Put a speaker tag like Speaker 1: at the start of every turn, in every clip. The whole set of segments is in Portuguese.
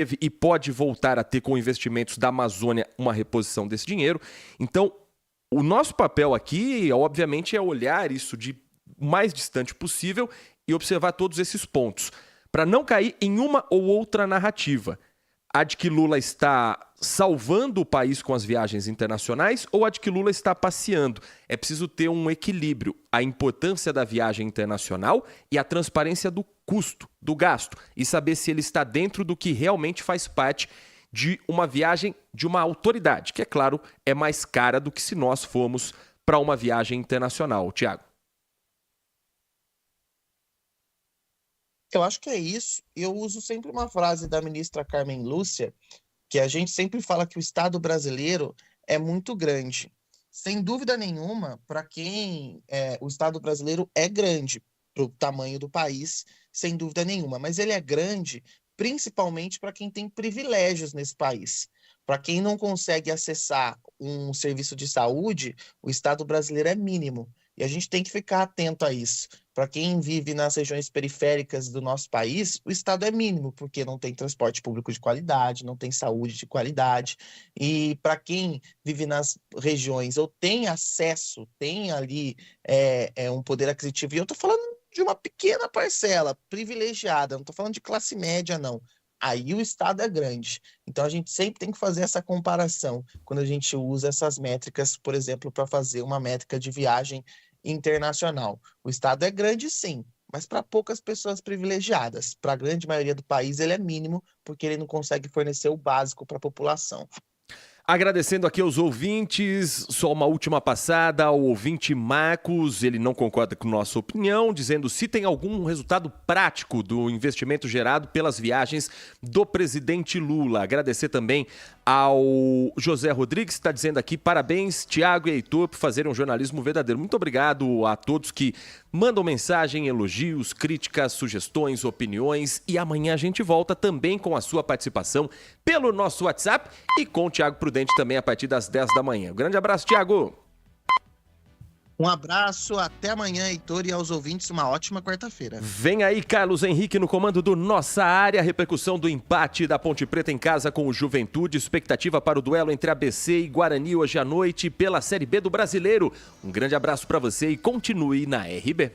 Speaker 1: teve e pode voltar a ter com investimentos da Amazônia uma reposição desse dinheiro. Então, o nosso papel aqui, obviamente, é olhar isso de mais distante possível e observar todos esses pontos, para não cair em uma ou outra narrativa. A de que Lula está salvando o país com as viagens internacionais ou a de que Lula está passeando. É preciso ter um equilíbrio, a importância da viagem internacional e a transparência do custo, do gasto, e saber se ele está dentro do que realmente faz parte de uma viagem de uma autoridade, que, é claro, é mais cara do que se nós formos para uma viagem internacional. Tiago.
Speaker 2: Eu acho que é isso. Eu uso sempre uma frase da ministra Carmen Lúcia, que a gente sempre fala que o Estado brasileiro é muito grande. Sem dúvida nenhuma, para quem o Estado brasileiro é grande, para o tamanho do país, sem dúvida nenhuma. Mas ele é grande principalmente para quem tem privilégios nesse país. Para quem não consegue acessar um serviço de saúde, o Estado brasileiro é mínimo. E a gente tem que ficar atento a isso. Para quem vive nas regiões periféricas do nosso país, o Estado é mínimo, porque não tem transporte público de qualidade, não tem saúde de qualidade. E para quem vive nas regiões ou tem acesso, tem ali um poder aquisitivo, e eu estou falando de uma pequena parcela privilegiada, não estou falando de classe média, não. Aí o Estado é grande. Então, a gente sempre tem que fazer essa comparação quando a gente usa essas métricas, por exemplo, para fazer uma métrica de viagem internacional. O Estado é grande, sim, mas para poucas pessoas privilegiadas. Para a grande maioria do país, ele é mínimo, porque ele não consegue fornecer o básico para a população.
Speaker 1: Agradecendo aqui aos ouvintes, só uma última passada ao ouvinte Marcos, ele não concorda com nossa opinião, dizendo se tem algum resultado prático do investimento gerado pelas viagens do presidente Lula. Agradecer também ao José Rodrigues, que está dizendo aqui, parabéns, Tiago e Heitor, por fazerem um jornalismo verdadeiro. Muito obrigado a todos que mandam mensagem, elogios, críticas, sugestões, opiniões. E amanhã a gente volta também com a sua participação pelo nosso WhatsApp e com o Tiago Prudente também a partir das 10 da manhã. Um grande abraço, Tiago.
Speaker 2: Um abraço, até amanhã, Heitor, e aos ouvintes, uma ótima quarta-feira.
Speaker 1: Vem aí, Carlos Henrique, no comando do Nossa Área, repercussão do empate da Ponte Preta em casa com o Juventude, expectativa para o duelo entre ABC e Guarani hoje à noite pela Série B do Brasileiro. Um grande abraço para você e continue na RB.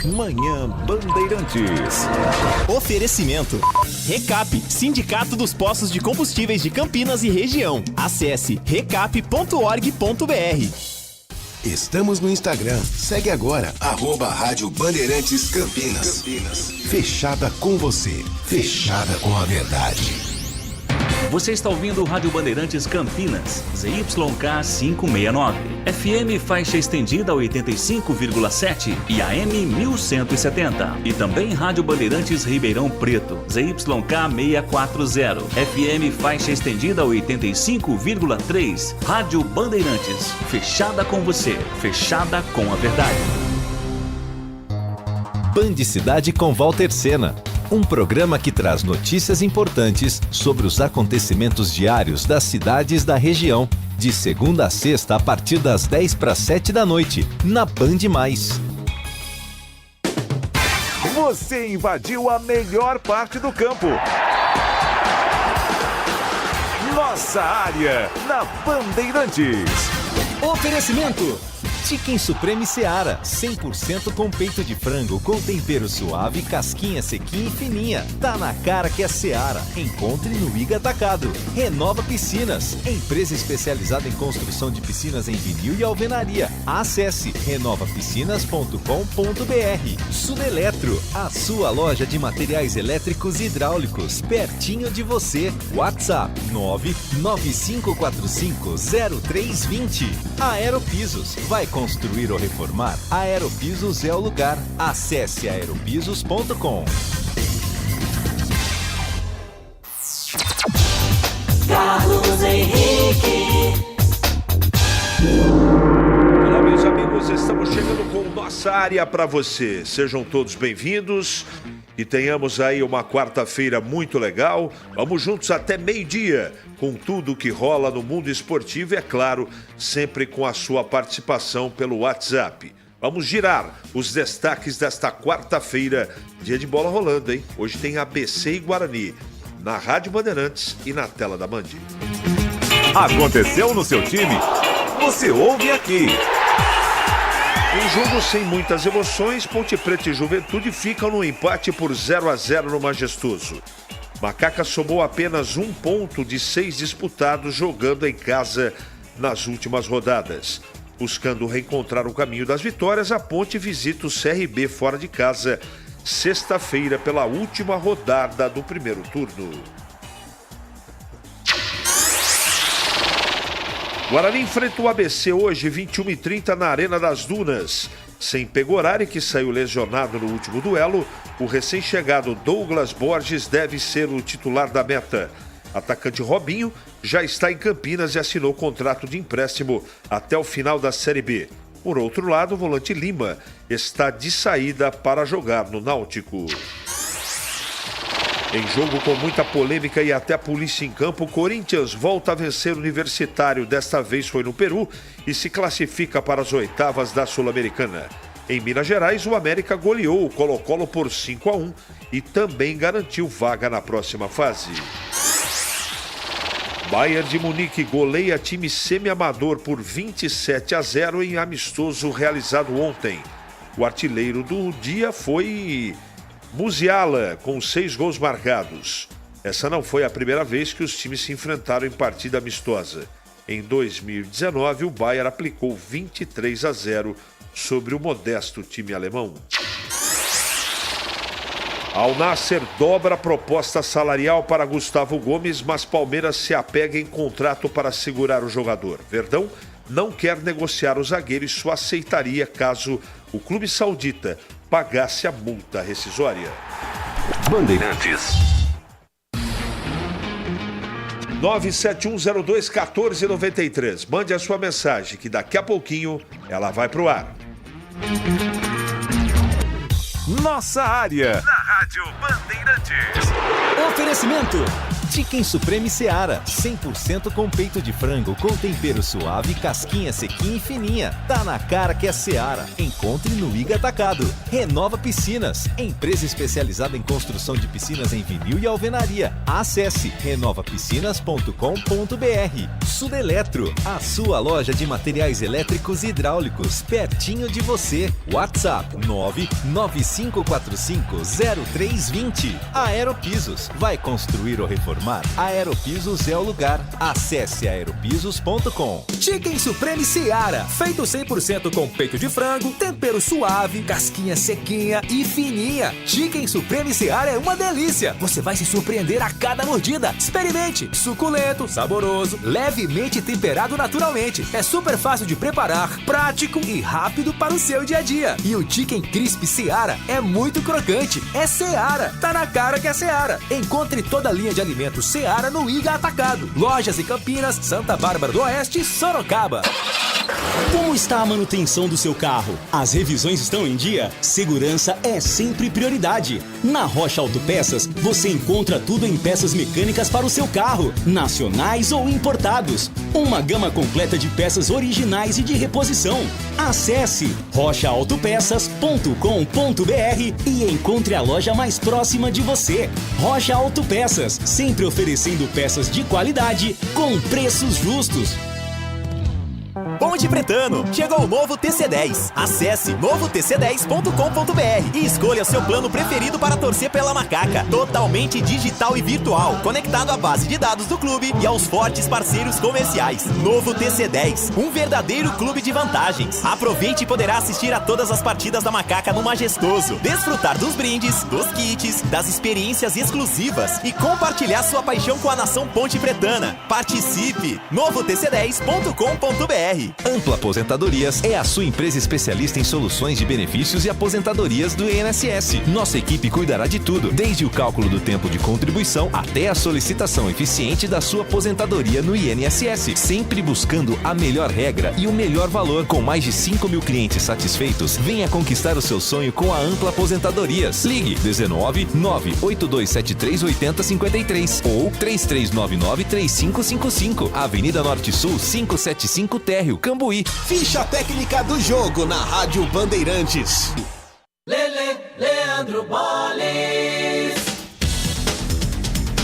Speaker 3: Manhã Bandeirantes.
Speaker 4: Oferecimento. Recap, Sindicato dos Postos de Combustíveis de Campinas e Região. Acesse recap.org.br.
Speaker 3: Estamos no Instagram. Segue agora, @Rádio Bandeirantes Campinas. Fechada com você. Fechada com a verdade.
Speaker 5: Você está ouvindo o Rádio Bandeirantes Campinas, ZYK 569, FM faixa estendida 85,7 e AM 1170. E também Rádio Bandeirantes Ribeirão Preto, ZYK 640, FM faixa estendida 85,3. Rádio Bandeirantes, fechada com você, fechada com a verdade.
Speaker 6: Band Cidade com Walter Sena. Um programa que traz notícias importantes sobre os acontecimentos diários das cidades da região. De segunda a sexta, a partir das 6:50 da noite, na Band+.
Speaker 3: Você invadiu a melhor parte do campo. Nossa Área, na Bandeirantes.
Speaker 6: Oferecimento. Chicken Supreme Seara, 100% com peito de frango, com tempero suave, casquinha sequinha e fininha. Tá na cara que é Seara. Encontre no Iga Atacado. Renova Piscinas, empresa especializada em construção de piscinas em vinil e alvenaria. Acesse renovapiscinas.com.br. Sudeletro, a sua loja de materiais elétricos e hidráulicos, pertinho de você. WhatsApp 995450320. Aeropisos, vai construir ou reformar? Aeropisos é o lugar. Acesse aeropisos.com.
Speaker 7: Carlos Henrique.
Speaker 8: Olá, meus amigos, estamos chegando com Nossa Área para você. Sejam todos bem-vindos e tenhamos aí uma quarta-feira muito legal. Vamos juntos até meio-dia com tudo que rola no mundo esportivo e, é claro, sempre com a sua participação pelo WhatsApp Vamos girar os destaques desta quarta-feira, dia de bola rolando, hein? Hoje tem ABC e Guarani, na Rádio Bandeirantes e na tela da Band.
Speaker 9: Aconteceu no seu time? Você ouve aqui.
Speaker 8: Em jogo sem muitas emoções, Ponte Preta e Juventude ficam no empate por 0-0 no Majestoso. Macaca somou apenas 1 ponto de 6 disputados jogando em casa nas últimas rodadas. Buscando reencontrar o caminho das vitórias, a Ponte visita o CRB fora de casa, sexta-feira, pela última rodada do primeiro turno. Guarani enfrenta o ABC hoje, 21h30, na Arena das Dunas. Sem Pegorari, que saiu lesionado no último duelo, o recém-chegado Douglas Borges deve ser o titular da meta. Atacante Robinho já está em Campinas e assinou contrato de empréstimo até o final da Série B. Por outro lado, o volante Lima está de saída para jogar no Náutico. Em jogo com muita polêmica e até polícia em campo, o Corinthians volta a vencer o Universitário. Desta vez foi no Peru e se classifica para as oitavas da Sul-Americana. Em Minas Gerais, o América goleou o Colo-Colo por 5-1 e também garantiu vaga na próxima fase. Bayern de Munique goleia time semi-amador por 27-0 em amistoso realizado ontem. O artilheiro do dia foi Musiala, com 6 gols marcados. Essa não foi a primeira vez que os times se enfrentaram em partida amistosa. Em 2019, o Bayern aplicou 23-0 sobre o modesto time alemão. Al Nassr dobra a proposta salarial para Gustavo Gomes, mas Palmeiras se apega em contrato para segurar o jogador. Verdão não quer negociar o zagueiro e só aceitaria caso o clube saudita pagasse a multa rescisória.
Speaker 3: Bandeirantes.
Speaker 8: 971021493. Mande a sua mensagem que daqui a pouquinho ela vai pro ar.
Speaker 9: Nossa área.
Speaker 6: Na Rádio Bandeirantes. Oferecimento. Chicken Supreme Seara, 100% com peito de frango, com tempero suave, casquinha sequinha e fininha. Tá na cara que é Seara. Encontre no Iga Atacado. Renova Piscinas, empresa especializada em construção de piscinas em vinil e alvenaria. Acesse renovapiscinas.com.br. Sudeletro, a sua loja de materiais elétricos e hidráulicos, pertinho de você. WhatsApp 995450320. Aeropisos, vai construir ou reformar? Aeropisos é o lugar. Acesse aeropisos.com.
Speaker 10: Chicken Supreme Seara, feito 100% com peito de frango, tempero suave, casquinha sequinha e fininha. Chicken Supreme Seara é uma delícia. Você vai se surpreender a cada mordida. Experimente. Suculento, saboroso, levemente temperado naturalmente. É super fácil de preparar, prático e rápido para o seu dia a dia. E o Chicken Crisp Seara é muito crocante. É Seara. Tá na cara que é Seara. Encontre toda a linha de alimentos Seara no Iga Atacado. Lojas em Campinas, Santa Bárbara do Oeste e Sorocaba.
Speaker 11: Como está a manutenção do seu carro? As revisões estão em dia? Segurança é sempre prioridade. Na Rocha Autopeças, você encontra tudo em peças mecânicas para o seu carro, nacionais ou importados. Uma gama completa de peças originais e de reposição. Acesse rochaautopeças.com.br e encontre a loja mais próxima de você. Rocha Autopeças, sempre oferecendo peças de qualidade com preços justos.
Speaker 4: Ponte Pretano, chegou o novo TC10. Acesse novotc10.com.br e escolha seu plano preferido para torcer pela Macaca. Totalmente digital e virtual, conectado à base de dados do clube e aos fortes parceiros comerciais. Novo TC10, um verdadeiro clube de vantagens. Aproveite e poderá assistir a todas as partidas da Macaca no Majestoso, desfrutar dos brindes, dos kits, das experiências exclusivas e compartilhar sua paixão com a nação Ponte Pretana. Participe! novotc10.com.br.
Speaker 6: Ampla Aposentadorias é a sua empresa especialista em soluções de benefícios e aposentadorias do INSS. Nossa equipe cuidará de tudo, desde o cálculo do tempo de contribuição até a solicitação eficiente da sua aposentadoria no INSS, sempre buscando a melhor regra e o melhor valor. Com mais de 5 mil clientes satisfeitos, venha conquistar o seu sonho com a Ampla Aposentadorias. Ligue 19 98273 8053 ou 3399 3555, Avenida Norte Sul 575 Térreo, Cambuí.
Speaker 10: Cambuí.
Speaker 3: Ficha técnica do jogo na Rádio Bandeirantes.
Speaker 7: Leandro Boles.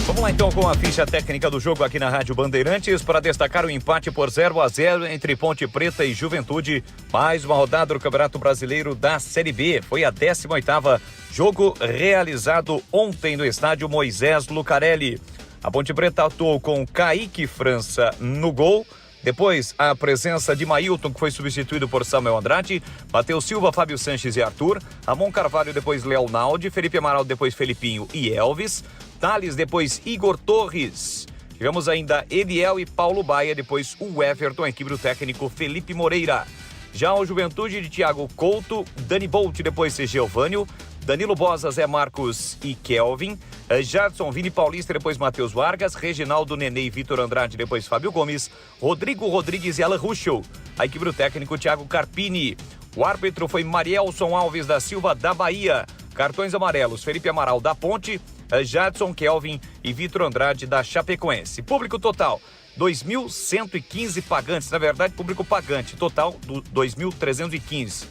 Speaker 9: Vamos lá então com a ficha técnica do jogo aqui na Rádio Bandeirantes para destacar o empate por 0-0 entre Ponte Preta e Juventude. Mais uma rodada do Campeonato Brasileiro da Série B. Foi a 18ª jogo realizado ontem no estádio Moisés Lucarelli. A Ponte Preta atuou com Kaique França no gol. Depois, a presença de Mailton, que foi substituído por Samuel Andrade, Matheus Silva, Fábio Sanches e Arthur, Ramon Carvalho, depois Leonaldi, Felipe Amaral, depois Felipinho e Elvis, Thales, depois Igor Torres. Tivemos ainda Eliel e Paulo Baia, depois o Everton, a equipe do técnico Felipe Moreira. Já o Juventude de Thiago Couto, Dani Bolt, depois Geovânio, Danilo Bosa, Zé Marcos e Kelvin, Jadson, Vini Paulista, depois Matheus Vargas, Reginaldo, Nenê e Vitor Andrade, depois Fábio Gomes, Rodrigo Rodrigues e Alan Ruschel. A equipe do técnico Thiago Carpini. O árbitro foi Marielson Alves da Silva, da Bahia. Cartões amarelos, Felipe Amaral, da Ponte, Jadson, Kelvin e Vitor Andrade, da Chapecoense. Público total, 2.115 pagantes, na verdade, público pagante, total, 2.315.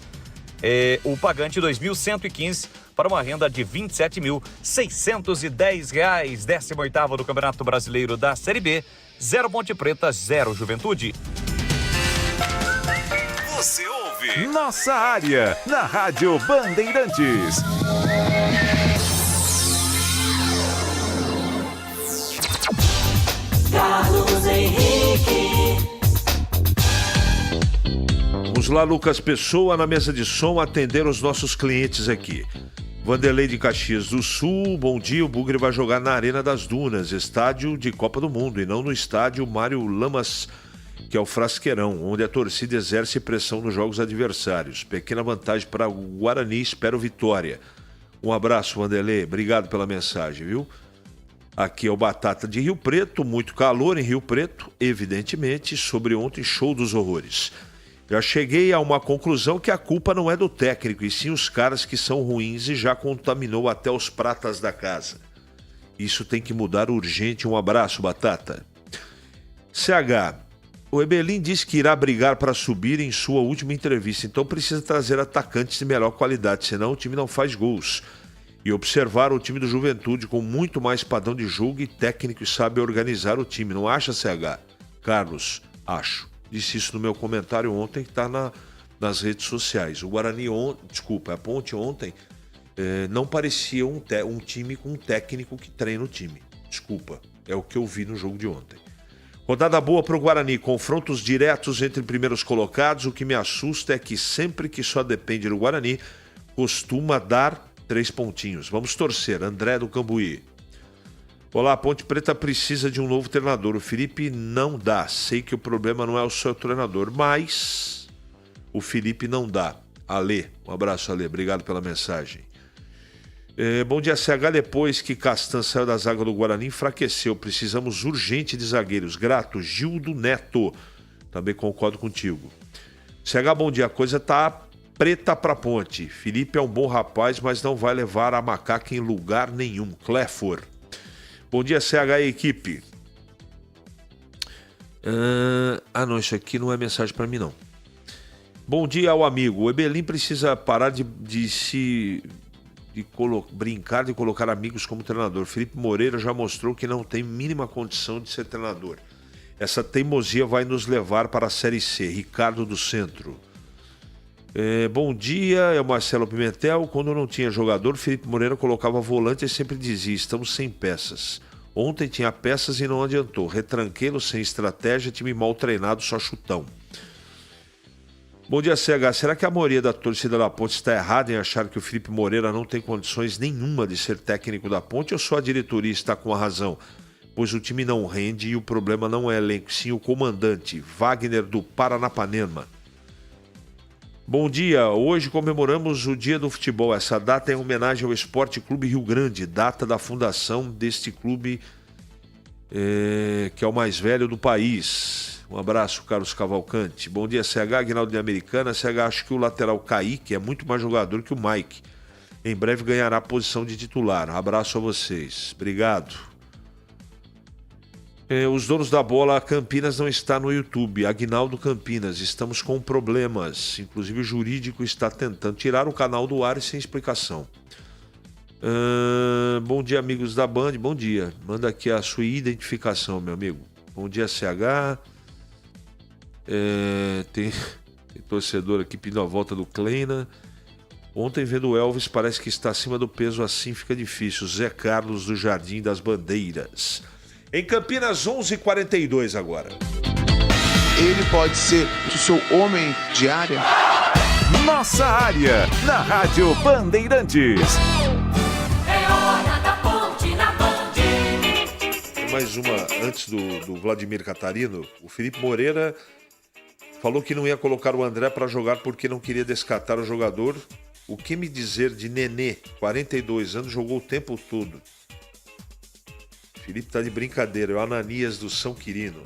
Speaker 9: O pagante, 2.115, para uma renda de R$ 27.610. 18º do Campeonato Brasileiro da Série B, 0 Ponte Preta, 0 Juventude. Você ouve Nossa Área, na Rádio Bandeirantes.
Speaker 7: Carlos Henrique.
Speaker 8: Vamos lá, Lucas Pessoa, na mesa de som, atender os nossos clientes aqui. Vanderlei de Caxias do Sul, bom dia, o Bugre vai jogar na Arena das Dunas, estádio de Copa do Mundo, e não no estádio Mário Lamas, que é o Frasqueirão, onde a torcida exerce pressão nos jogos adversários. Pequena vantagem para o Guarani, espero vitória. Um abraço, Vanderlei, obrigado pela mensagem, viu? Aqui é o Batata de Rio Preto, muito calor em Rio Preto, evidentemente, sobre ontem, show dos horrores. Já cheguei a uma conclusão que a culpa não é do técnico, e sim os caras que são ruins e já contaminou até os pratas da casa. Isso tem que mudar urgente. Um abraço, Batata. CH, o Ebelin disse que irá brigar para subir em sua última entrevista, então precisa trazer atacantes de melhor qualidade, senão o time não faz gols. E observar o time do Juventude com muito mais padrão de jogo e técnico e sabe organizar o time. Não acha, CH? Carlos, acho. Disse isso no meu comentário ontem, que está nas redes sociais. O Guarani a Ponte ontem não parecia um time com um técnico que treina o time. Desculpa, é o que eu vi no jogo de ontem. Rodada boa para o Guarani, confrontos diretos entre primeiros colocados. O que me assusta é que sempre que só depende do Guarani, costuma dar 3 pontinhos. Vamos torcer. André do Cambuí. Olá, a Ponte Preta precisa de um novo treinador. O Felipe não dá. Sei que o problema não é o seu treinador, mas o Felipe não dá. Ale, um abraço, Ale. Obrigado pela mensagem. Bom dia, CH. Depois que Castan saiu da zaga do Guarani, enfraqueceu. Precisamos urgente de zagueiros. Grato, Gildo Neto. Também concordo contigo. CH, bom dia. A coisa tá preta pra Ponte. Felipe é um bom rapaz, mas não vai levar a macaca em lugar nenhum. Cléfor. Bom dia, CH e equipe. Não, isso aqui não é mensagem para mim, não. Bom dia ao amigo. O Ebelin precisa parar de brincar de colocar amigos como treinador. Felipe Moreira já mostrou que não tem mínima condição de ser treinador. Essa teimosia vai nos levar para a Série C. Ricardo do Centro. Bom dia, é o Marcelo Pimentel. Quando não tinha jogador, Felipe Moreira colocava volante e sempre dizia: estamos sem peças. Ontem tinha peças e não adiantou. Retranqueiro, sem estratégia, time mal treinado, só chutão. Bom dia, CH. Será que a maioria da torcida da Ponte está errada em achar que o Felipe Moreira não tem condições nenhuma de ser técnico da Ponte, ou só a diretoria está com a razão? Pois o time não rende e o problema não é elenco, sim o comandante, Wagner do Paranapanema. Bom dia, hoje comemoramos o Dia do Futebol. Essa data é em homenagem ao Esporte Clube Rio Grande, data da fundação deste clube, que é o mais velho do país. Um abraço, Carlos Cavalcante. Bom dia, CH, Aguinaldo de Americana. CH, acho que o lateral Kaique é muito mais jogador que o Mike. Em breve ganhará a posição de titular. Abraço a vocês. Obrigado. Os donos da bola, Campinas não está no YouTube. Aguinaldo Campinas, estamos com problemas. Inclusive o jurídico está tentando tirar o canal do ar sem explicação. Bom dia, amigos da Band. Bom dia. Manda aqui a sua identificação, meu amigo. Bom dia, CH. Tem torcedor aqui pedindo a volta do Kleina. Ontem, vendo o Elvis, parece que está acima do peso, assim fica difícil. Zé Carlos do Jardim das Bandeiras. Em Campinas, 11h42 agora.
Speaker 12: Ele pode ser o seu homem de área?
Speaker 13: Nossa área, na Rádio Bandeirantes.
Speaker 7: É hora da ponte na Band.
Speaker 8: Mais uma, antes do Vladimir Catarino, o Felipe Moreira falou que não ia colocar o André para jogar porque não queria descartar o jogador. O que me dizer de Nenê, 42 anos, jogou o tempo todo. Felipe tá de brincadeira, é o Ananias do São Quirino.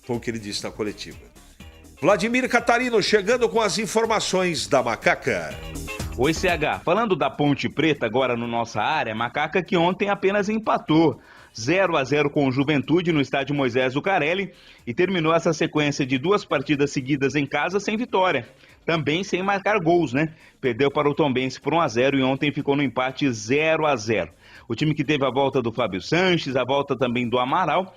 Speaker 8: Foi o que ele disse na coletiva. Vladimir Catarino chegando com as informações da Macaca.
Speaker 14: Oi, CH. Falando da Ponte Preta agora no nossa área, Macaca que ontem apenas empatou 0-0 com o Juventude no estádio Moisés Zucarelli e terminou essa sequência de 2 partidas seguidas em casa sem vitória. Também sem marcar gols, né? Perdeu para o Tombense por 1-0 e ontem ficou no empate 0-0. O time que teve a volta do Fábio Sanches, a volta também do Amaral,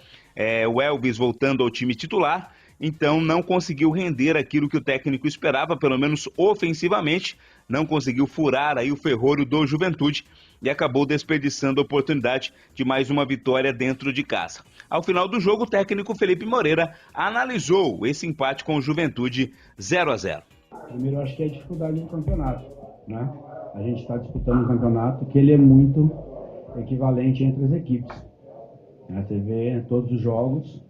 Speaker 14: o Elvis voltando ao time titular, então não conseguiu render aquilo que o técnico esperava, pelo menos ofensivamente, não conseguiu furar aí o ferrolho do Juventude e acabou desperdiçando a oportunidade de mais uma vitória dentro de casa. Ao final do jogo, o técnico Felipe Moreira analisou esse empate com o Juventude 0-0.
Speaker 15: Primeiro, eu acho que é a dificuldade do campeonato, né? A gente está disputando um campeonato que ele é muito equivalente entre as equipes. Você vê todos os jogos,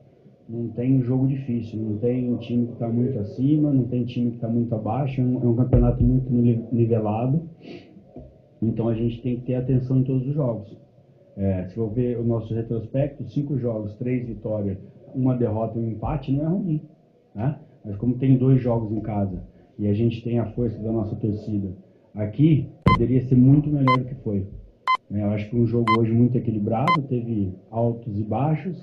Speaker 15: não tem um jogo difícil, não tem um time que está muito acima, não tem time que está muito abaixo, é um campeonato muito nivelado, então a gente tem que ter atenção em todos os jogos. Se for ver o nosso retrospecto, 5 jogos, 3 vitórias, 1 derrota e 1 empate, não é ruim, né? Mas como tem 2 jogos em casa e a gente tem a força da nossa torcida aqui, poderia ser muito melhor do que foi. Eu acho que um jogo hoje muito equilibrado, teve altos e baixos,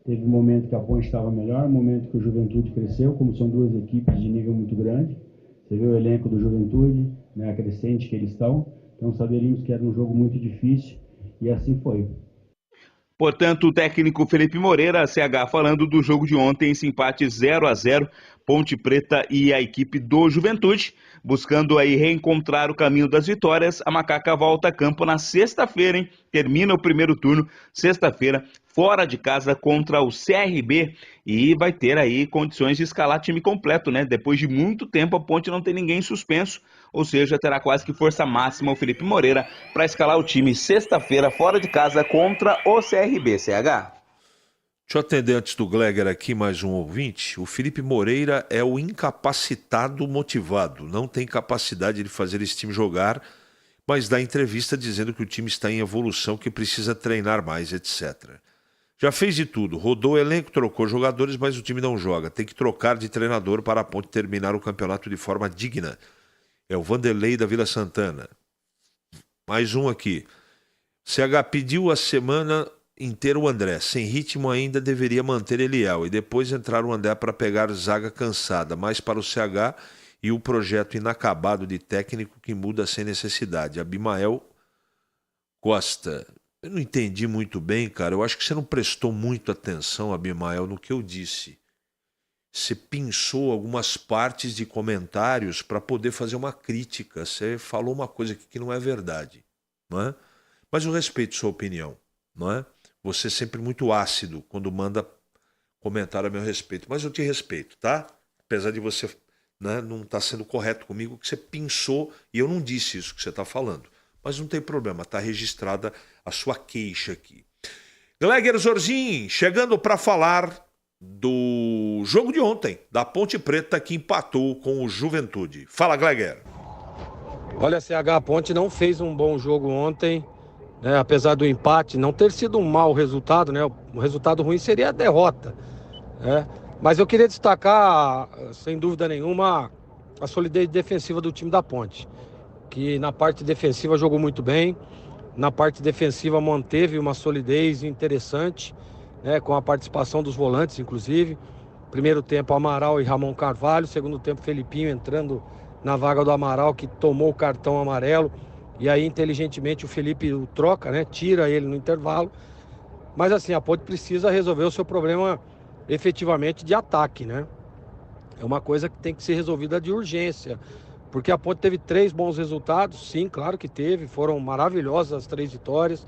Speaker 15: teve um momento que a Ponte estava melhor, um momento que o Juventude cresceu, como são 2 equipes de nível muito grande. Você vê o elenco do Juventude, né, a crescente que eles estão, então saberíamos que era um jogo muito difícil e assim foi.
Speaker 14: Portanto, o técnico Felipe Moreira, CH, falando do jogo de ontem, esse empate 0-0, Ponte Preta e a equipe do Juventude, buscando aí reencontrar o caminho das vitórias. A Macaca volta a campo na sexta-feira, hein? Termina o primeiro turno, sexta-feira, fora de casa contra o CRB e vai ter aí condições de escalar time completo, né? Depois de muito tempo a Ponte não tem ninguém suspenso, ou seja, terá quase que força máxima o Felipe Moreira para escalar o time sexta-feira fora de casa contra o CRB, CH.
Speaker 8: Deixa eu atender antes do Gleger aqui mais um ouvinte. O Felipe Moreira é o incapacitado motivado, não tem capacidade de fazer esse time jogar, mas dá entrevista dizendo que o time está em evolução, que precisa treinar mais, etc. Já fez de tudo, rodou o elenco, trocou jogadores, mas o time não joga. Tem que trocar de treinador para a Ponte terminar o campeonato de forma digna. É o Vanderlei da Vila Santana. Mais um aqui. CH pediu a semana inteira o André. Sem ritmo ainda deveria manter Eliel e depois entrar o André para pegar zaga cansada. Mais para o CH e o projeto inacabado de técnico que muda sem necessidade. Abimael Costa. Eu não entendi muito bem, cara. Eu acho que você não prestou muito atenção, Abimael, no que eu disse. Você pinçou algumas partes de comentários para poder fazer uma crítica. Você falou uma coisa aqui que não é verdade, não é? Mas eu respeito sua opinião, não é? Você é sempre muito ácido quando manda comentário a meu respeito. Mas eu te respeito, tá? Apesar de você, né, não estar sendo correto comigo, que você pinçou e eu não disse isso que você está falando. Mas não tem problema, está registrada a sua queixa aqui. Gleger Zorzin, chegando para falar do jogo de ontem, da Ponte Preta que empatou com o Juventude. Fala, Gleger.
Speaker 16: Olha, CH, a Ponte não fez um bom jogo ontem, né? Apesar do empate, não ter sido um mau resultado, né? O resultado ruim seria a derrota, né? Mas eu queria destacar, sem dúvida nenhuma, a solidez defensiva do time da Ponte, que na parte defensiva jogou muito bem, Na parte defensiva manteve uma solidez interessante, né, com a participação dos volantes, inclusive. Primeiro tempo, Amaral e Ramon Carvalho. Segundo tempo, Felipinho entrando na vaga do Amaral, que tomou o cartão amarelo. E aí, inteligentemente, o Felipe o troca, né, tira ele no intervalo. Mas assim, a Ponte precisa resolver o seu problema efetivamente de ataque, né? É uma coisa que tem que ser resolvida de urgência. Porque a Ponte teve 3 bons resultados, sim, claro que teve. Foram maravilhosas as 3 vitórias.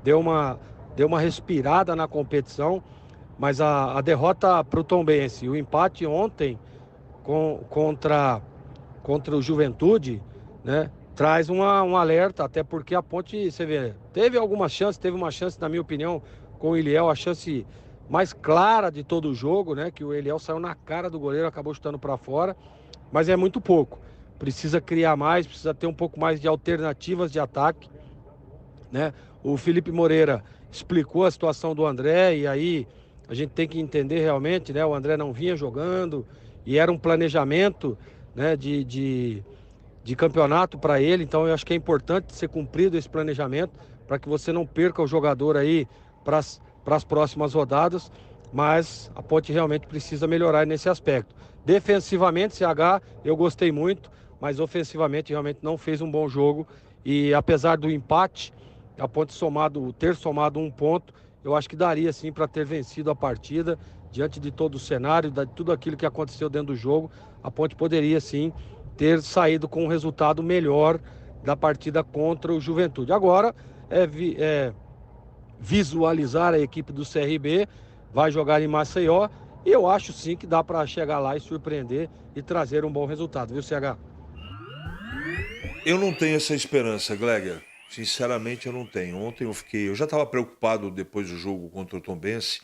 Speaker 16: Deu uma respirada na competição. Mas a derrota para o Tombense e o empate ontem contra o Juventude, né, traz um alerta, até porque a Ponte, você vê, teve uma chance, na minha opinião, com o Eliel, a chance mais clara de todo o jogo, né, que o Eliel saiu na cara do goleiro, acabou chutando para fora, mas é muito pouco. Precisa criar mais, precisa ter um pouco mais de alternativas de ataque, né? O Felipe Moreira explicou a situação do André, e aí a gente tem que entender realmente, né? O André não vinha jogando e era um planejamento, né, de campeonato para ele. Então eu acho que é importante ser cumprido esse planejamento para que você não perca o jogador aí para as próximas rodadas. Mas a Ponte realmente precisa melhorar nesse aspecto. Defensivamente, CH, eu gostei muito, mas ofensivamente realmente não fez um bom jogo. E apesar do empate, a Ponte ter somado 1 ponto, eu acho que daria sim para ter vencido a partida. Diante de todo o cenário, de tudo aquilo que aconteceu dentro do jogo, a Ponte poderia sim ter saído com um resultado melhor da partida contra o Juventude. Agora visualizar a equipe do CRB, vai jogar em Maceió, e eu acho sim que dá para chegar lá e surpreender e trazer um bom resultado, viu, CH?
Speaker 8: Eu não tenho essa esperança, Gleger. Sinceramente, eu não tenho. Ontem eu já estava preocupado depois do jogo contra o Tombense,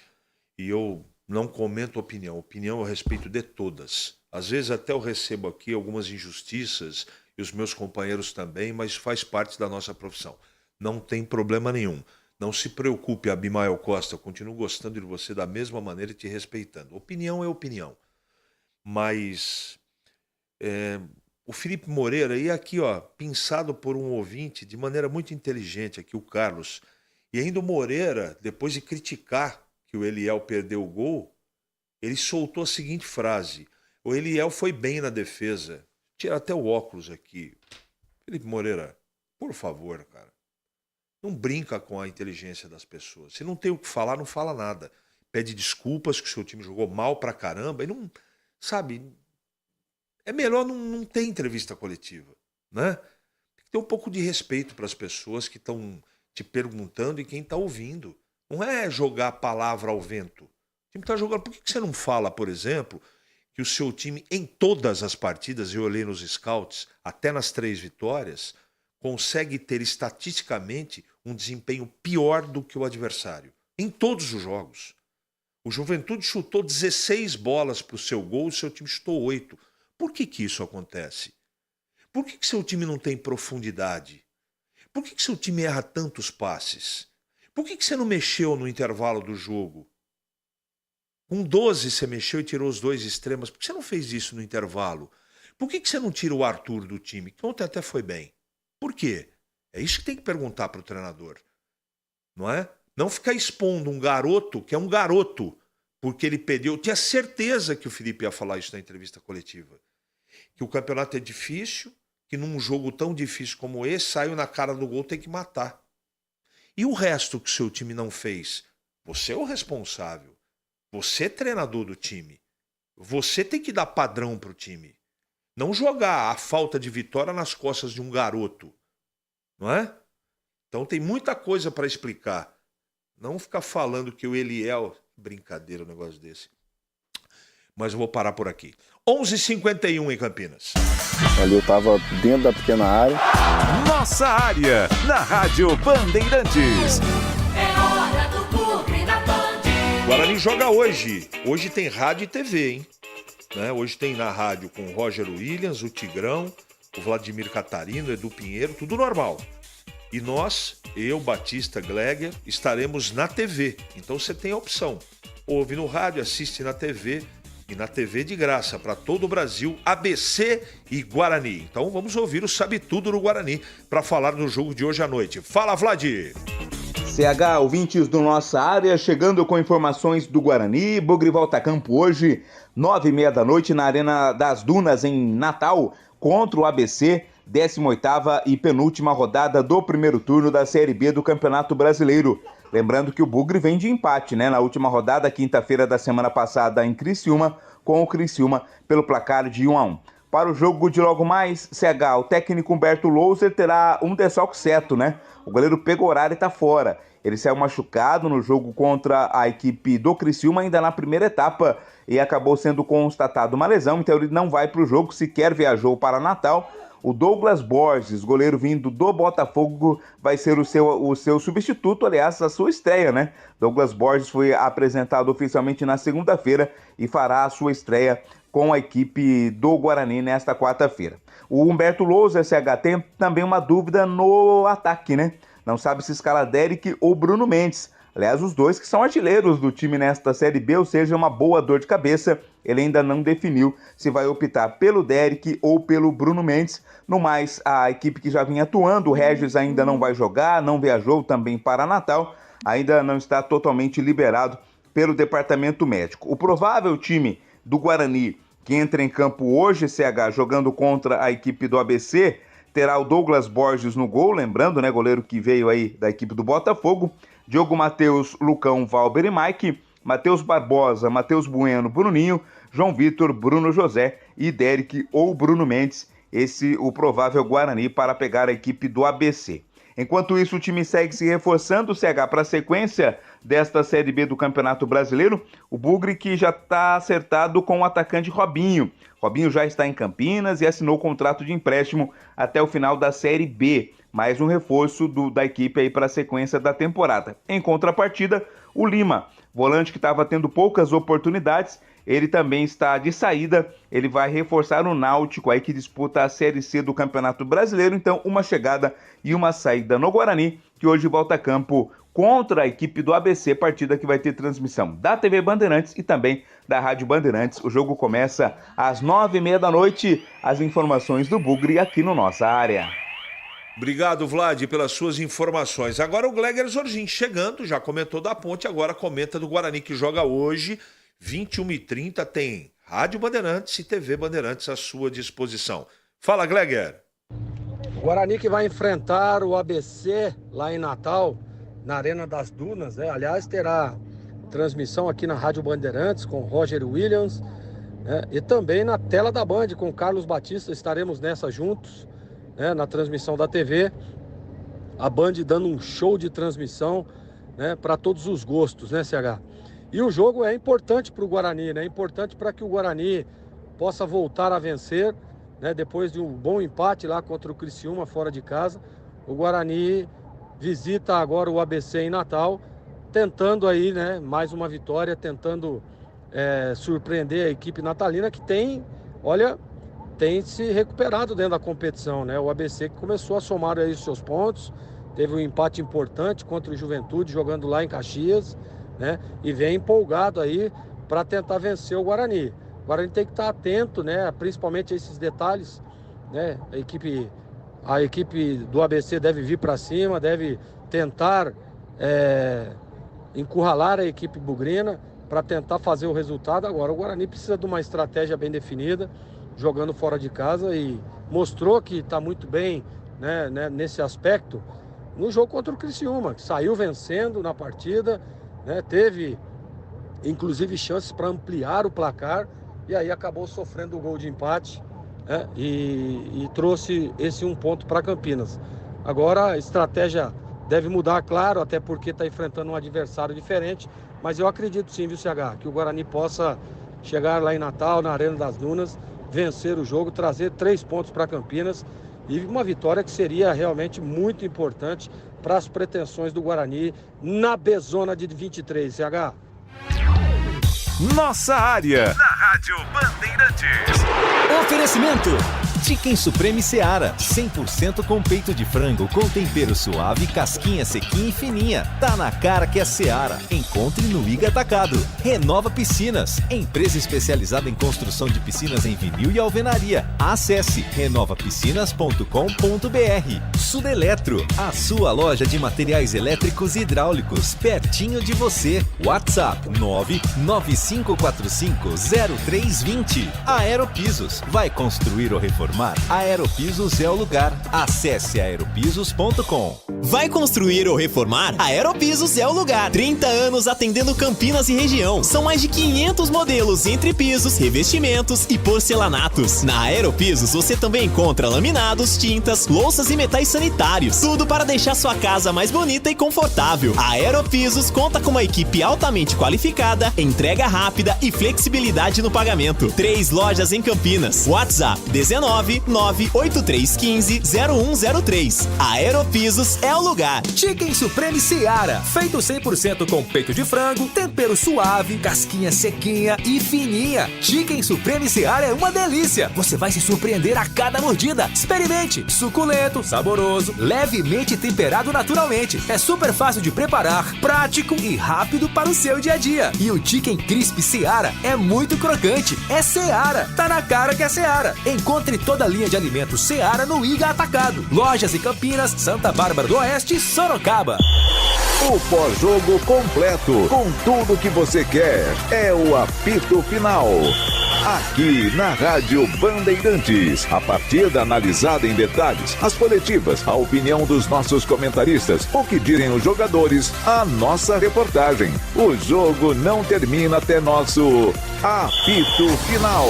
Speaker 8: e eu não comento opinião. Opinião eu respeito de todas. Às vezes até eu recebo aqui algumas injustiças, e os meus companheiros também, mas faz parte da nossa profissão. Não tem problema nenhum. Não se preocupe, Abimael Costa, eu continuo gostando de você da mesma maneira e te respeitando. Opinião é opinião. Mas o Felipe Moreira, e aqui, ó, pensado por um ouvinte de maneira muito inteligente aqui, o Carlos, e ainda o Moreira, depois de criticar que o Eliel perdeu o gol, ele soltou a seguinte frase: o Eliel foi bem na defesa. Tira até o óculos aqui. Felipe Moreira, por favor, cara, não brinca com a inteligência das pessoas. Se não tem o que falar, não fala nada. Pede desculpas que o seu time jogou mal pra caramba e não, sabe, é melhor não ter entrevista coletiva, né? Tem que ter um pouco de respeito para as pessoas que estão te perguntando e quem está ouvindo. Não é jogar a palavra ao vento. O time está jogando. Por que você não fala, por exemplo, que o seu time, em todas as partidas, eu olhei nos scouts, até nas 3 vitórias, consegue ter estatisticamente um desempenho pior do que o adversário? Em todos os jogos. O Juventude chutou 16 bolas para o seu gol, o seu time chutou 8. Por que isso acontece? Por que seu time não tem profundidade? Por que seu time erra tantos passes? Por que você não mexeu no intervalo do jogo? Com 12 você mexeu e tirou os 2 extremos. Por que você não fez isso no intervalo? Por que você não tira o Arthur do time? Que ontem até foi bem. Por quê? É isso que tem que perguntar para o treinador. Não é? Não ficar expondo um garoto que é um garoto porque ele perdeu. Eu tinha certeza que o Felipe ia falar isso na entrevista coletiva. Que o campeonato é difícil, que num jogo tão difícil como esse, saiu na cara do gol, tem que matar. E o resto que o seu time não fez? Você é o responsável. Você é treinador do time. Você tem que dar padrão para o time. Não jogar a falta de vitória nas costas de um garoto. Não é? Então tem muita coisa para explicar. Não ficar falando que o Eliel... Brincadeira um negócio desse. Mas eu vou parar por aqui. 11h51 em Campinas.
Speaker 17: Ali eu tava dentro da pequena área.
Speaker 13: Nossa área, na Rádio Bandeirantes.
Speaker 7: É hora do Clube da Band.
Speaker 8: Guarani joga hoje. Hoje tem rádio e TV, hein? Né? Hoje tem na rádio com o Roger Williams, o Tigrão, o Vladimir Catarino, Edu Pinheiro, tudo normal. E nós, eu, Batista, Gleger, estaremos na TV. Então você tem a opção. Ouve no rádio, assiste na TV e na TV de graça para todo o Brasil, ABC e Guarani. Então vamos ouvir o Sabe Tudo no Guarani para falar do jogo de hoje à noite. Fala, Vlad!
Speaker 14: CH, ouvintes do Nossa Área, chegando com informações do Guarani. Bugre volta a campo hoje, 9h30 da noite, na Arena das Dunas, em Natal, contra o ABC, 18ª e penúltima rodada do primeiro turno da Série B do Campeonato Brasileiro. Lembrando que o Bugre vem de empate, né? Na última rodada, quinta-feira da semana passada, em Criciúma, com o Criciúma pelo placar de 1-1. Para o jogo de logo mais, CH, o técnico Humberto Louser terá um desfalque certo, né? O goleiro Pegorari está fora. Ele saiu machucado no jogo contra a equipe do Criciúma ainda na primeira etapa e acabou sendo constatado uma lesão, então ele não vai para o jogo, sequer viajou para Natal. O Douglas Borges, goleiro vindo do Botafogo, vai ser o seu substituto, aliás, a sua estreia, né? Douglas Borges foi apresentado oficialmente na segunda-feira e fará a sua estreia com a equipe do Guarani nesta quarta-feira. O Humberto Louser, CH, tem também uma dúvida no ataque, né? Não sabe se escala Derek ou Bruno Mendes. Aliás, os dois que são artilheiros do time nesta Série B, ou seja, uma boa dor de cabeça. Ele ainda não definiu se vai optar pelo Derek ou pelo Bruno Mendes. No mais, a equipe que já vinha atuando, o Regis ainda não vai jogar, não viajou também para Natal, ainda não está totalmente liberado pelo departamento médico. O provável time do Guarani que entra em campo hoje, CH, jogando contra a equipe do ABC, terá o Douglas Borges no gol, lembrando, né, goleiro que veio aí da equipe do Botafogo, Diogo Matheus, Lucão, Valber e Mike, Matheus Barbosa, Matheus Bueno, Bruninho, João Vitor, Bruno José e Derek ou Bruno Mendes, esse o provável Guarani para pegar a equipe do ABC. Enquanto isso, o time segue se reforçando, CH, para a sequência desta Série B do Campeonato Brasileiro, o Bugre que já está acertado com o atacante Robinho. Robinho já está em Campinas e assinou contrato de empréstimo até o final da Série B. Mais um reforço da equipe aí para a sequência da temporada. Em contrapartida, o Lima, volante que estava tendo poucas oportunidades, ele também está de saída, ele vai reforçar o Náutico aí que disputa a Série C do Campeonato Brasileiro, então uma chegada e uma saída no Guarani, que hoje volta a campo contra a equipe do ABC, partida que vai ter transmissão da TV Bandeirantes e também da Rádio Bandeirantes. O jogo começa às 9h30 da noite, as informações do Bugre aqui no Nossa Área.
Speaker 8: Obrigado, Vlad, pelas suas informações. Agora o Gleger Zorgin chegando, já comentou da Ponte, agora comenta do Guarani que joga hoje, 21h30, tem Rádio Bandeirantes e TV Bandeirantes à sua disposição. Fala, Gleger.
Speaker 16: O Guarani que vai enfrentar o ABC lá em Natal, na Arena das Dunas, né? Aliás, terá transmissão aqui na Rádio Bandeirantes com Roger Williams, né? E também na tela da Band com Carlos Batista, estaremos nessa juntos, né? Na transmissão da TV, a Band dando um show de transmissão, né? Para todos os gostos, né, CH? E o jogo é importante para o Guarani, né? É importante para que o Guarani possa voltar a vencer, né? Depois de um bom empate lá contra o Criciúma fora de casa, o Guarani visita agora o ABC em Natal, tentando aí, né, mais uma vitória, tentando surpreender a equipe natalina que tem se recuperado dentro da competição, né? O ABC que começou a somar aí os seus pontos, teve um empate importante contra o Juventude, jogando lá em Caxias, né? E vem empolgado aí para tentar vencer o Guarani. O Guarani tem que estar atento, né, principalmente a esses detalhes, né? A equipe do ABC deve vir para cima, deve tentar encurralar a equipe bugrina para tentar fazer o resultado. Agora, o Guarani precisa de uma estratégia bem definida, jogando fora de casa, e mostrou que está muito bem, né, nesse aspecto no jogo contra o Criciúma, que saiu vencendo na partida, né, teve inclusive chances para ampliar o placar e aí acabou sofrendo o gol de empate. E trouxe esse um ponto para Campinas. Agora a estratégia deve mudar, claro, até porque está enfrentando um adversário diferente, mas eu acredito sim, viu, CH, que o Guarani possa chegar lá em Natal, na Arena das Dunas, vencer o jogo, trazer 3 pontos para Campinas e uma vitória que seria realmente muito importante para as pretensões do Guarani na B-Zona de 23, CH.
Speaker 13: Nossa Área, na Rádio Bandeirantes.
Speaker 11: Oferecimento
Speaker 6: Chicken Supreme Seara, 100% com peito de frango, com tempero suave, casquinha sequinha e fininha. Tá na cara que é Seara. Encontre no Iga Atacado. Renova Piscinas, empresa especializada em construção de piscinas em vinil e alvenaria. Acesse renovapiscinas.com.br. Sudeletro, a sua loja de materiais elétricos e hidráulicos, pertinho de você. WhatsApp 995450320. Aeropisos, vai construir ou reformar? Aeropisos é o lugar. Acesse aeropisos.com.
Speaker 4: Vai construir ou reformar? Aeropisos é o lugar. 30 anos atendendo Campinas e região. São mais de 500 modelos entre pisos, revestimentos e porcelanatos. Na Aeropisos você também encontra laminados, tintas, louças e metais sanitários. Tudo para deixar sua casa mais bonita e confortável. A Aeropisos conta com uma equipe altamente qualificada, entrega rápida e flexibilidade no pagamento. 3 lojas em Campinas. WhatsApp 19 98315 0103. Aeropisos é o lugar.
Speaker 10: Chicken Supreme Seara, feito 100% com peito de frango, tempero suave, casquinha sequinha e fininha. Chicken Supreme Seara é uma delícia. Você vai se surpreender a cada mordida. Experimente. Suculento, saboroso, levemente temperado naturalmente. É super fácil de preparar, prático e rápido para o seu dia a dia. E o Chicken Crisp Seara é muito crocante. É Seara. Tá na cara que é Seara. Encontre toda a linha de alimentos Seara no Iga Atacado. Lojas em Campinas, Santa Bárbara do Oeste e Sorocaba.
Speaker 13: O pós-jogo completo, com tudo que você quer, é o apito final. Aqui na Rádio Bandeirantes, a partida analisada em detalhes, as coletivas, a opinião dos nossos comentaristas, o que dizem os jogadores, a nossa reportagem. O jogo não termina até nosso apito final.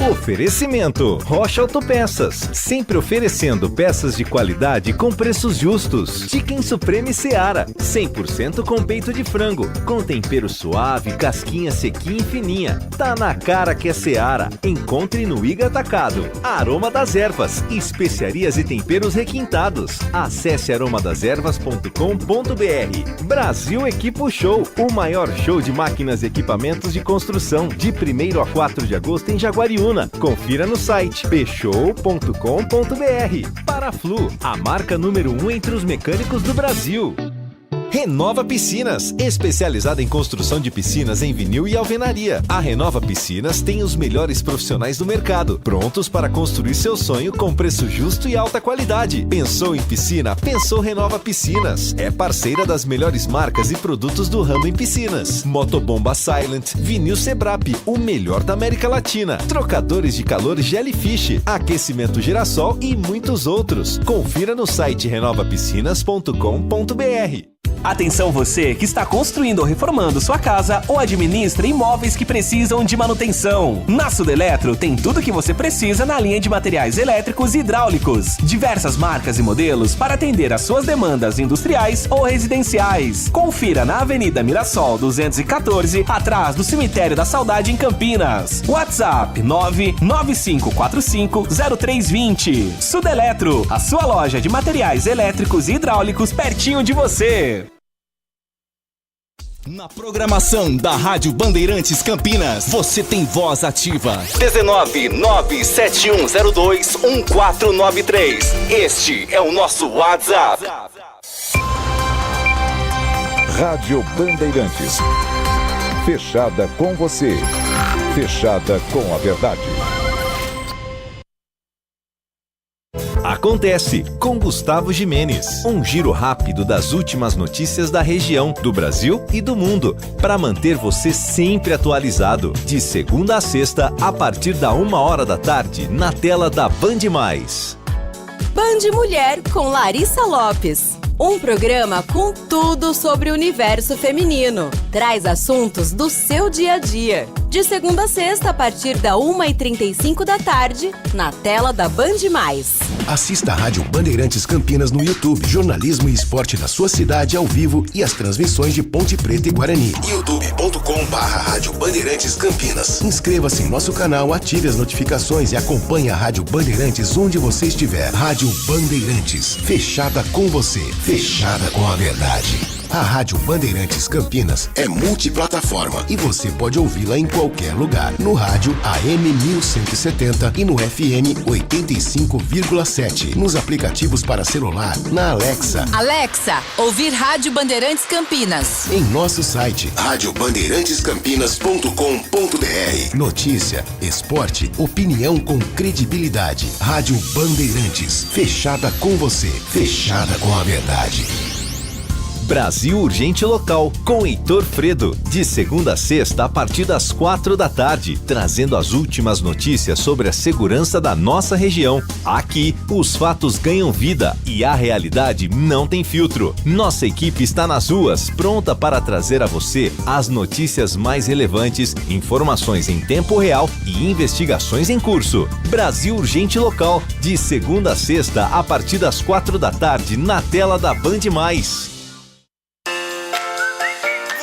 Speaker 6: Oferecimento Rocha Autopeças, sempre oferecendo peças de qualidade com preços justos. Chicken Supreme Seara, 100% com peito de frango, com tempero suave, casquinha sequinha e fininha. Tá na cara que é Seara. Encontre no Iga Atacado. Aroma das Ervas, especiarias e temperos requintados. Acesse aromadeservas.com.br. Brasil Equipo Show, o maior show de máquinas e equipamentos de construção, de 1º a 4 de agosto em Jaguariúna. Confira no site pshow.com.br. Paraflu, a marca número 1 entre os mecânicos do Brasil. Renova Piscinas, especializada em construção de piscinas em vinil e alvenaria. A Renova Piscinas tem os melhores profissionais do mercado, prontos para construir seu sonho com preço justo e alta qualidade. Pensou em piscina? Pensou Renova Piscinas. É parceira das melhores marcas e produtos do ramo em piscinas. Motobomba Silent, Vinil Sebrap, o melhor da América Latina. Trocadores de calor Jellyfish, aquecimento Girassol e muitos outros. Confira no site renovapiscinas.com.br.
Speaker 4: Atenção você que está construindo ou reformando sua casa ou administra imóveis que precisam de manutenção. Na Sudeletro tem tudo que você precisa na linha de materiais elétricos e hidráulicos. Diversas marcas e modelos para atender às suas demandas industriais ou residenciais. Confira na Avenida Mirassol 214, atrás do Cemitério da Saudade em Campinas. WhatsApp 995450320. Sudeletro, a sua loja de materiais elétricos e hidráulicos pertinho de você. Na programação da Rádio Bandeirantes Campinas, você tem voz ativa. 19971021493. Este é o nosso WhatsApp.
Speaker 13: Rádio Bandeirantes. Fechada com você. Fechada com a verdade.
Speaker 6: Acontece com Gustavo Gimenez. Um giro rápido das últimas notícias da região, do Brasil e do mundo, para manter você sempre atualizado. De segunda a sexta, a partir da 1h da tarde, na tela da Band+.
Speaker 18: Band Mulher com Larissa Lopes. Um programa com tudo sobre o universo feminino. Traz assuntos do seu dia a dia. De segunda a sexta, a partir da 1h35 da tarde, na tela da Band+.
Speaker 3: Assista a Rádio Bandeirantes Campinas no YouTube. Jornalismo e esporte da sua cidade ao vivo e as transmissões de Ponte Preta e Guarani. youtube.com/Rádio Bandeirantes Campinas. Inscreva-se em nosso canal, ative as notificações e acompanhe a Rádio Bandeirantes onde você estiver. Rádio Bandeirantes. Fechada com você. Fechada com a verdade. A Rádio Bandeirantes Campinas é multiplataforma e você pode ouvi-la em qualquer lugar. No rádio AM 1170 e no FM 85,7. Nos aplicativos para celular, na Alexa.
Speaker 19: Alexa, ouvir Rádio Bandeirantes Campinas.
Speaker 3: Em nosso site, radiobandeirantescampinas.com.br. Notícia, esporte, opinião com credibilidade. Rádio Bandeirantes, fechada com você, fechada com a verdade.
Speaker 6: Brasil Urgente Local, com Heitor Fredo, de segunda a sexta a partir das 4 da tarde, trazendo as últimas notícias sobre a segurança da nossa região. Aqui, os fatos ganham vida e a realidade não tem filtro. Nossa equipe está nas ruas, pronta para trazer a você as notícias mais relevantes, informações em tempo real e investigações em curso. Brasil Urgente Local, de segunda a sexta a partir das 4 da tarde, na tela da Band+.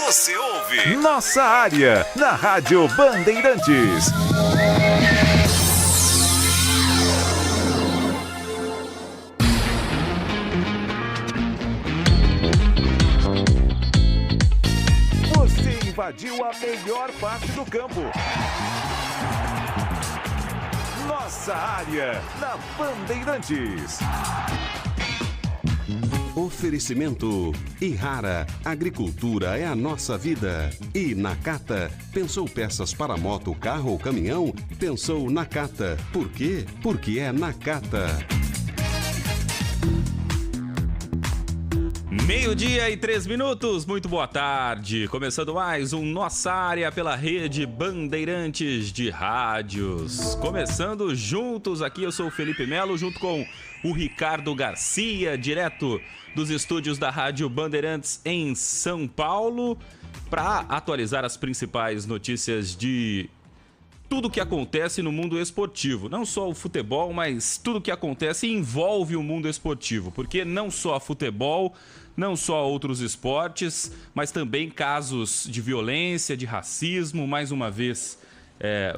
Speaker 13: Você ouve Nossa Área, na Rádio Bandeirantes. Você invadiu a melhor parte do campo. Nossa Área, na Bandeirantes.
Speaker 20: Oferecimento Ihara, agricultura é a nossa vida. E Nakata, pensou peças para moto, carro ou caminhão? Pensou Nakata. Por quê? Porque é Nakata.
Speaker 21: 12:03, muito boa tarde. Começando mais um Nossa Área pela rede Bandeirantes de Rádios. Começando juntos aqui, eu sou o Felipe Melo, junto com o Ricardo Garcia, direto dos estúdios da Rádio Bandeirantes em São Paulo, para atualizar as principais notícias de tudo que acontece no mundo esportivo. Não só o futebol, mas tudo que acontece e envolve o mundo esportivo. Porque não só futebol, não só outros esportes, mas também casos de violência, de racismo. Mais uma vez,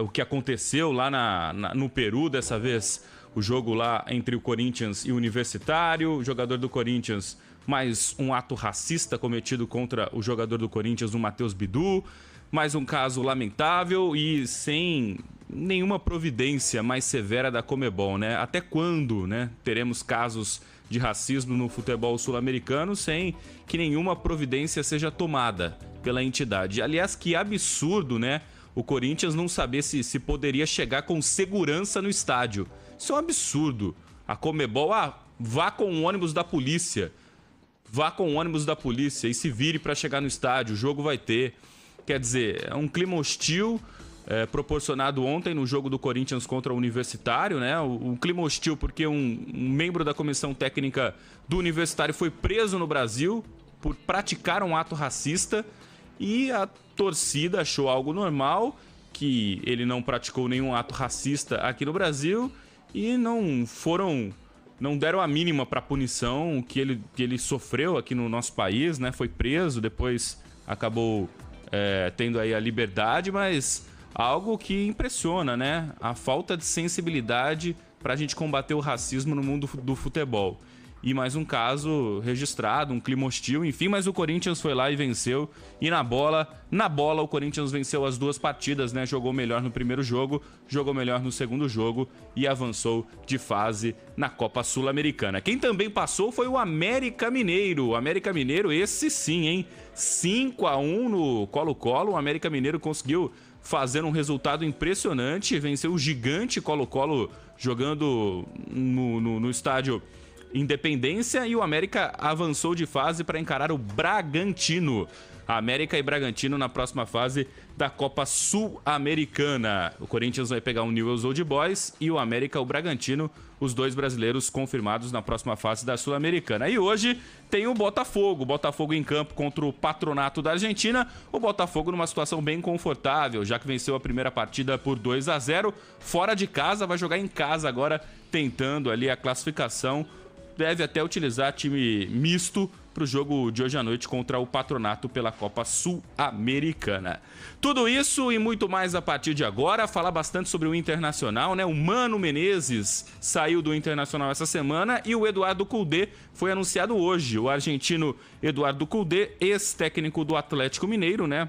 Speaker 21: o que aconteceu lá no Peru, dessa vez o jogo lá entre o Corinthians e o Universitário. O jogador do Corinthians, mais um ato racista cometido contra o jogador do Corinthians, o Matheus Bidu. Mais um caso lamentável e sem nenhuma providência mais severa da Conmebol, né? Até quando, né, teremos casos de racismo no futebol sul-americano sem que nenhuma providência seja tomada pela entidade? Aliás, que absurdo, né? O Corinthians não saber se poderia chegar com segurança no estádio. Isso é um absurdo. A Conmebol, vá com o ônibus da polícia. Vá com o ônibus da polícia e se vire para chegar no estádio. O jogo vai ter. Quer dizer, é um clima hostil proporcionado ontem no jogo do Corinthians contra o Universitário, né? Um clima hostil porque um membro da comissão técnica do Universitário foi preso no Brasil por praticar um ato racista e a torcida achou algo normal, que ele não praticou nenhum ato racista aqui no Brasil e não deram a mínima para a punição que ele sofreu aqui no nosso país, né? Foi preso, depois acabou tendo aí a liberdade, mas algo que impressiona, né? A falta de sensibilidade para a gente combater o racismo no mundo do futebol. E mais um caso registrado, um clima hostil, enfim, mas o Corinthians foi lá e venceu. E na bola o Corinthians venceu as duas partidas, né? Jogou melhor no primeiro jogo, jogou melhor no segundo jogo e avançou de fase na Copa Sul-Americana. Quem também passou foi o América Mineiro. O América Mineiro, esse sim, hein? 5-1 no Colo-Colo. O América Mineiro conseguiu fazer um resultado impressionante, venceu o gigante Colo-Colo jogando no estádio Independência, e o América avançou de fase para encarar o Bragantino. América e Bragantino na próxima fase da Copa Sul-Americana. O Corinthians vai pegar o Newell's Old Boys e o América o Bragantino, os dois brasileiros confirmados na próxima fase da Sul-Americana. E hoje tem o Botafogo em campo contra o Patronato da Argentina. O Botafogo numa situação bem confortável, já que venceu a primeira partida por 2-0. Fora de casa, vai jogar em casa agora, tentando ali a classificação. Deve até utilizar time misto, para o jogo de hoje à noite contra o Patronato pela Copa Sul-Americana. Tudo isso e muito mais a partir de agora. Falar bastante sobre o Internacional, né? O Mano Menezes saiu do Internacional essa semana e o Eduardo Cudê foi anunciado hoje. O argentino Eduardo Cudê, ex-técnico do Atlético Mineiro, né?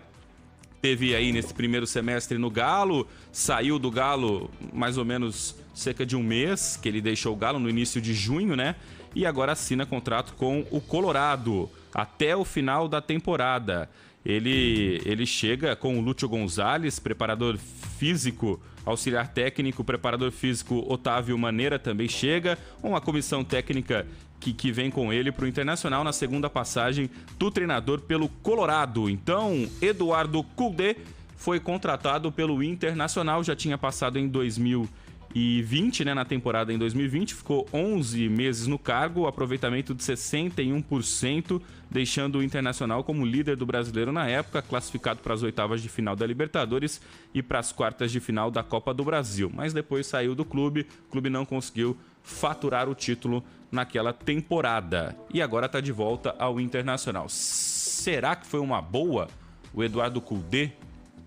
Speaker 21: Teve aí nesse primeiro semestre no Galo, saiu do Galo mais ou menos cerca de um mês, que ele deixou o Galo no início de junho, né? E agora assina contrato com o Colorado até o final da temporada. Ele chega com o Lúcio Gonzalez, preparador físico, auxiliar técnico, preparador físico Otávio Maneira também chega, uma comissão técnica que vem com ele para o Internacional na segunda passagem do treinador pelo Colorado. Então, Eduardo Cudê foi contratado pelo Internacional, já tinha passado em 2020, né, na temporada em 2020, ficou 11 meses no cargo, aproveitamento de 61%, deixando o Internacional como líder do Brasileiro na época, classificado para as oitavas de final da Libertadores e para as quartas de final da Copa do Brasil. Mas depois saiu do clube, o clube não conseguiu faturar o título naquela temporada. E agora está de volta ao Internacional. Será que foi uma boa o Eduardo Cudê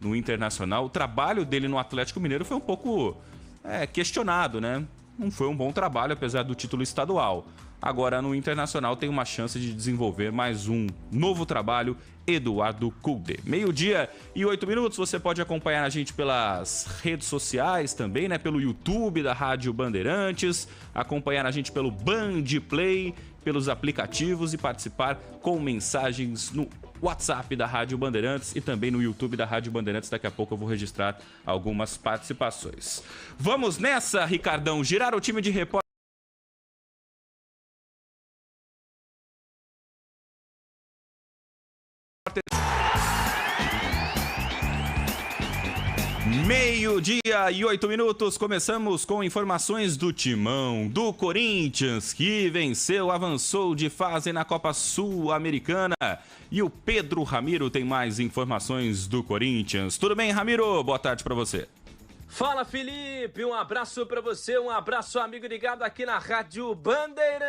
Speaker 21: no Internacional? O trabalho dele no Atlético Mineiro foi um pouco questionado, né? Não foi um bom trabalho, apesar do título estadual. Agora, no Internacional, tem uma chance de desenvolver mais um novo trabalho, Eduardo Cudê. 12:08, você pode acompanhar a gente pelas redes sociais também, né? Pelo YouTube da Rádio Bandeirantes, acompanhar a gente pelo Band Play, pelos aplicativos e participar com mensagens no WhatsApp da Rádio Bandeirantes e também no YouTube da Rádio Bandeirantes. Daqui a pouco eu vou registrar algumas participações. Vamos nessa, Ricardão, girar o time de repórter. Meio-dia e 8 minutos, começamos com informações do Timão do Corinthians, que venceu, avançou de fase na Copa Sul-Americana. E o Pedro Ramiro tem mais informações do Corinthians. Tudo bem, Ramiro? Boa tarde para você.
Speaker 2: Fala, Felipe, um abraço para você, um abraço amigo ligado aqui na Rádio Bandeirantes.